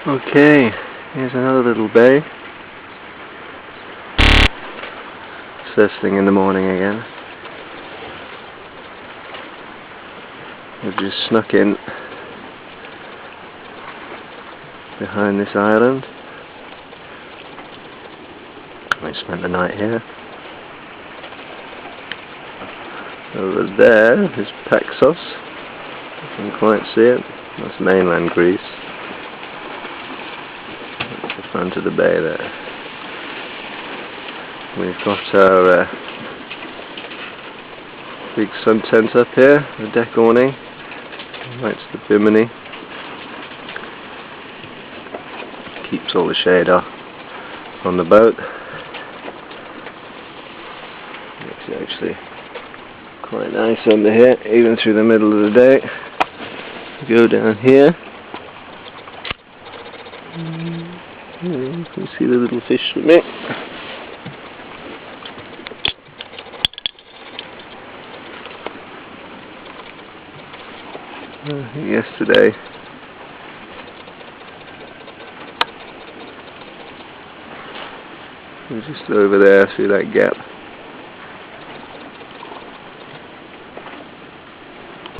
Okay, here's another little bay. First thing in the morning again. We've just snuck in behind this island. We spent the night here. Over there is Paxos. You can quite see it. That's mainland Greece. That's the front of the bay there. We've got our big sun tent up here, the deck awning. Lights the bimini. Keeps all the shade off on the boat. Makes it actually quite nice under here, even through the middle of the day. Go down here. You can see the little fish swimming. Yesterday we were just over there through that gap.